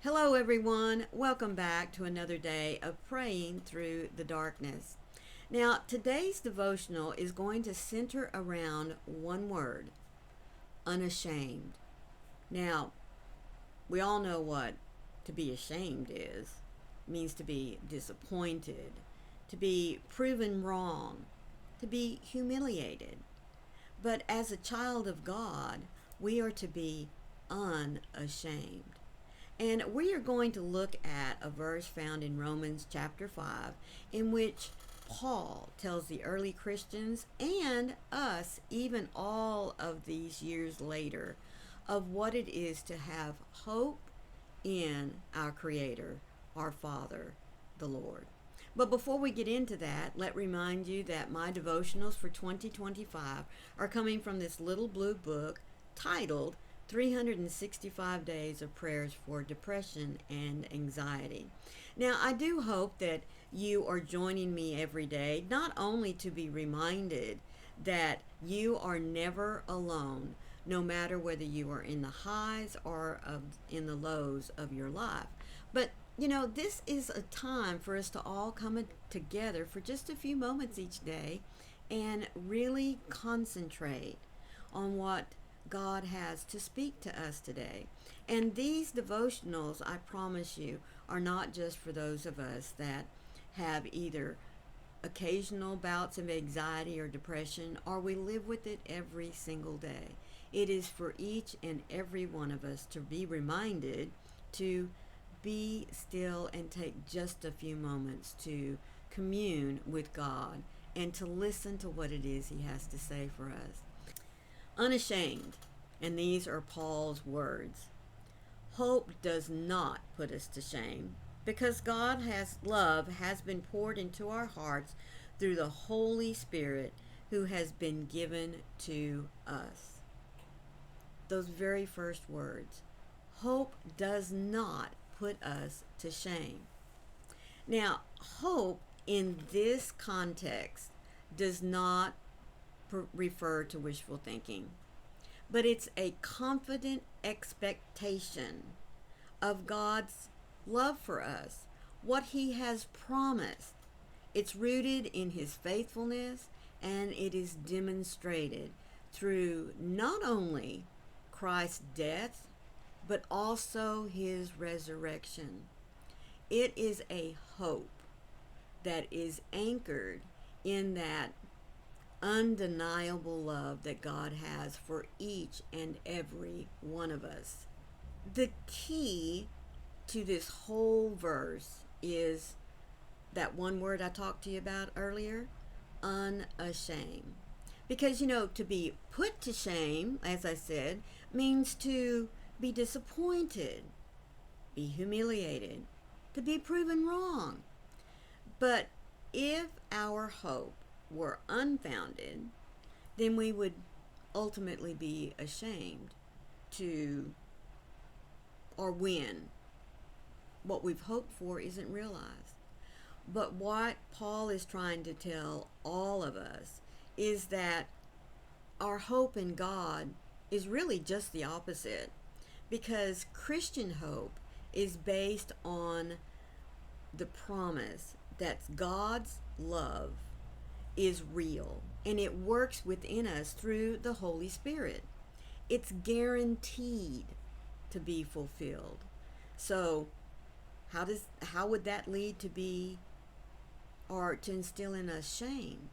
Hello, everyone. Welcome back to another day of praying through the darkness. Now, today's devotional is going to center around one word: unashamed. Now, we all know what to be ashamed is. It means to be disappointed, to be proven wrong, to be humiliated. But as a child of God, we are to be unashamed. And we are going to look at a verse found in Romans chapter 5, in which Paul tells the early Christians and us, even all of these years later, of what it is to have hope in our Creator, our Father, the Lord. But before we get into that, let me remind you that my devotionals for 2025 are coming from this little blue book titled 365 Days of Prayers for Depression and Anxiety. Now, I do hope that you are joining me every day, not only to be reminded that you are never alone, no matter whether you are in the highs or in the lows of your life, but this is a time for us to all come together for just a few moments each day and really concentrate on what God has to speak to us today. And these devotionals, I promise you, are not just for those of us that have either occasional bouts of anxiety or depression, or we live with it every single day. It is for each and every one of us to be reminded to be still and take just a few moments to commune with God and to listen to what it is He has to say for us. Unashamed, and these are Paul's words. Hope does not put us to shame, because God's love has been poured into our hearts through the Holy Spirit who has been given to us. Those very first words. Hope does not put us to shame. Now, hope in this context does not refer to wishful thinking, but it's a confident expectation of God's love for us, what He has promised. It's rooted in His faithfulness, and it is demonstrated through not only Christ's death, but also His resurrection. It is a hope that is anchored in that undeniable love that God has for each and every one of us. The key to this whole verse is that one word I talked to you about earlier, unashamed. Because, to be put to shame, as I said, means to be disappointed, be humiliated, to be proven wrong. But if our hope were unfounded, then we would ultimately be ashamed when what we've hoped for isn't realized. But what Paul is trying to tell all of us is that our hope in God is really just the opposite, because Christian hope is based on the promise that God's love is real and it works within us through the Holy Spirit. It's guaranteed to be fulfilled. So how would that lead to be or to instill in us shame?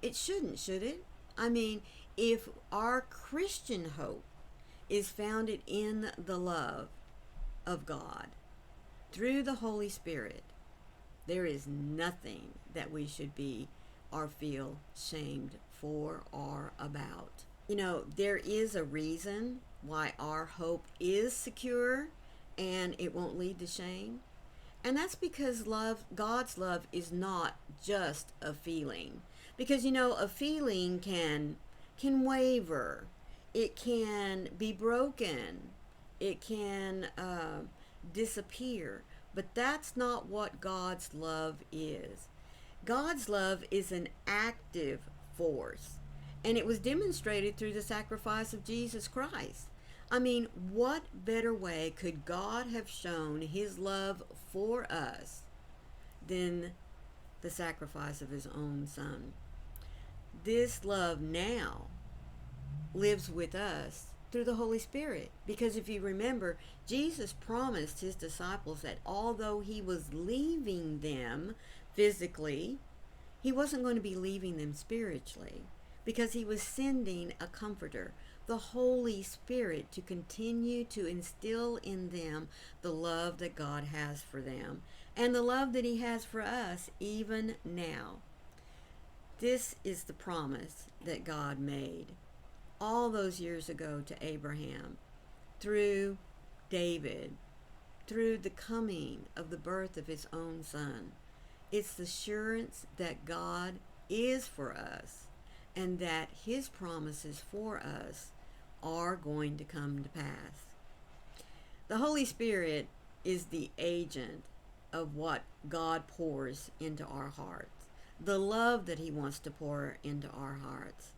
It shouldn't, should it? I mean, if our Christian hope is founded in the love of God through the Holy Spirit, there is nothing that we should be or feel shamed for or about. There is a reason why our hope is secure and it won't lead to shame. And that's because God's love is not just a feeling. Because, a feeling can waver. It can be broken. It can disappear. But that's not what God's love is. God's love is an active force, and it was demonstrated through the sacrifice of Jesus Christ. I mean, what better way could God have shown his love for us than the sacrifice of his own son? This love now lives with us through the Holy Spirit. Because if you remember, Jesus promised his disciples that although he was leaving them physically, he wasn't going to be leaving them spiritually, because he was sending a comforter, the Holy Spirit, to continue to instill in them the love that God has for them and the love that he has for us even now. This is the promise that God made all those years ago to Abraham, through David, through the coming of the birth of his own son. It's the assurance that God is for us and that his promises for us are going to come to pass. The Holy Spirit is the agent of what God pours into our hearts, the love that he wants to pour into our hearts.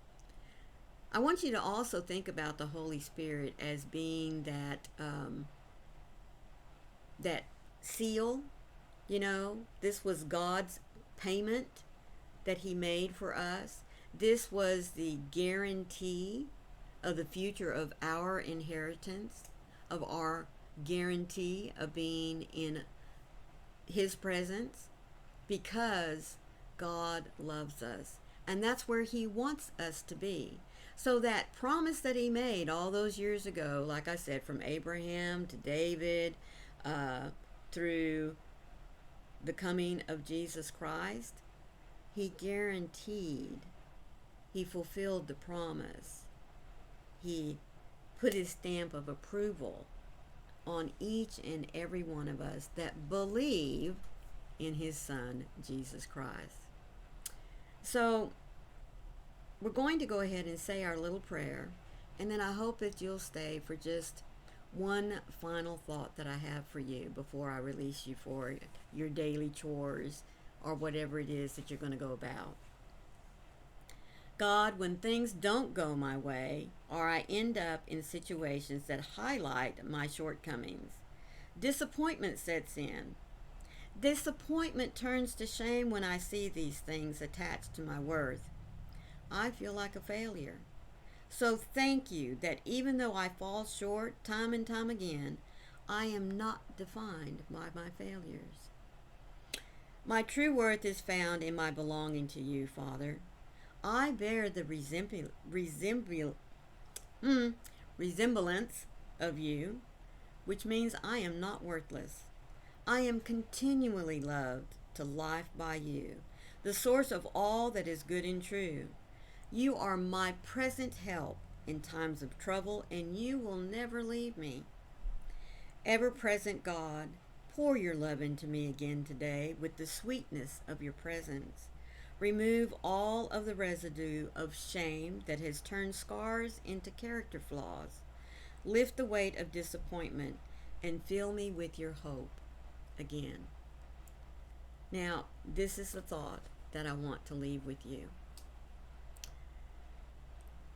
I want you to also think about the Holy Spirit as being that seal. You know, this was God's payment that he made for us. This was the guarantee of the future of our inheritance, of our guarantee of being in his presence, because God loves us. And that's where he wants us to be. So that promise that he made all those years ago, like I said, from Abraham to David, through the coming of Jesus Christ, he guaranteed, he fulfilled the promise. He put his stamp of approval on each and every one of us that believe in his son, Jesus Christ. So we're going to go ahead and say our little prayer, and then I hope that you'll stay for just one final thought that I have for you before I release you for your daily chores or whatever it is that you're going to go about. God, when things don't go my way, or I end up in situations that highlight my shortcomings, disappointment sets in. Disappointment turns to shame when I see these things attached to my worth. I feel like a failure. So thank you that even though I fall short time and time again, I am not defined by my failures. My true worth is found in my belonging to you, Father. I bear the resemblance of you, which means I am not worthless. I am continually loved to life by you, the source of all that is good and true. You are my present help in times of trouble, and you will never leave me. Ever-present God, pour your love into me again today with the sweetness of your presence. Remove all of the residue of shame that has turned scars into character flaws. Lift the weight of disappointment and fill me with your hope again. Now, this is the thought that I want to leave with you.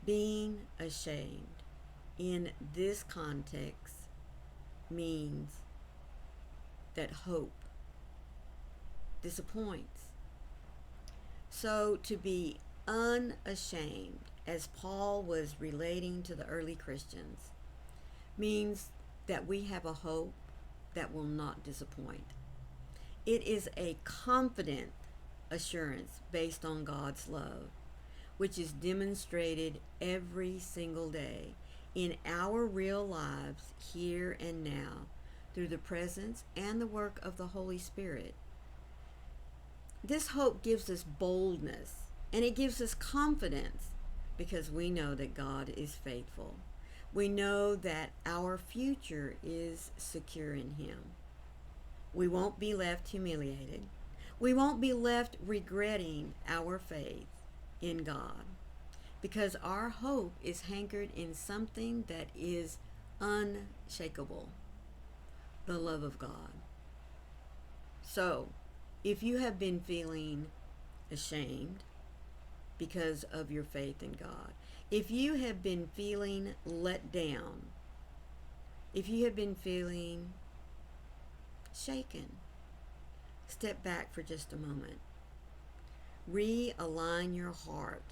Being ashamed in this context means that hope disappoints. So to be unashamed, as Paul was relating to the early Christians, means that we have a hope that will not disappoint. It is a confident assurance based on God's love, which is demonstrated every single day in our real lives here and now through the presence and the work of the Holy Spirit. This hope gives us boldness, and it gives us confidence because we know that God is faithful. We know that our future is secure in him. We won't be left humiliated. We won't be left regretting our faith in God, because our hope is anchored in something that is unshakable, the love of God. So, if you have been feeling ashamed because of your faith in God, if you have been feeling let down If you have been feeling shaken, step back for just a moment. Realign your heart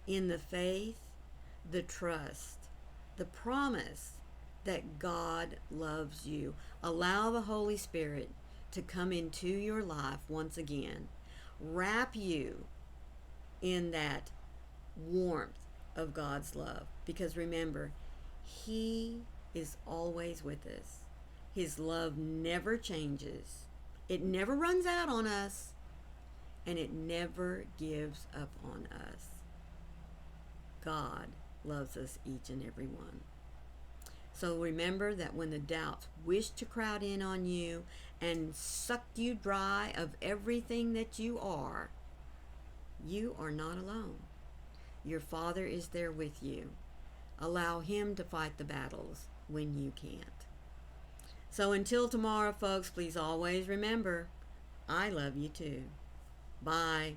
in the faith, the trust, the promise that God loves you. Allow the Holy Spirit to come into your life once again. Wrap you in that warmth of God's love. Because remember, He is always with us. His love never changes. It never runs out on us. And it never gives up on us. God loves us each and every one. So remember that when the doubts wish to crowd in on you and suck you dry of everything that you are not alone. Your Father is there with you. Allow Him to fight the battles when you can't. So until tomorrow, folks, please always remember, I love you too. Bye.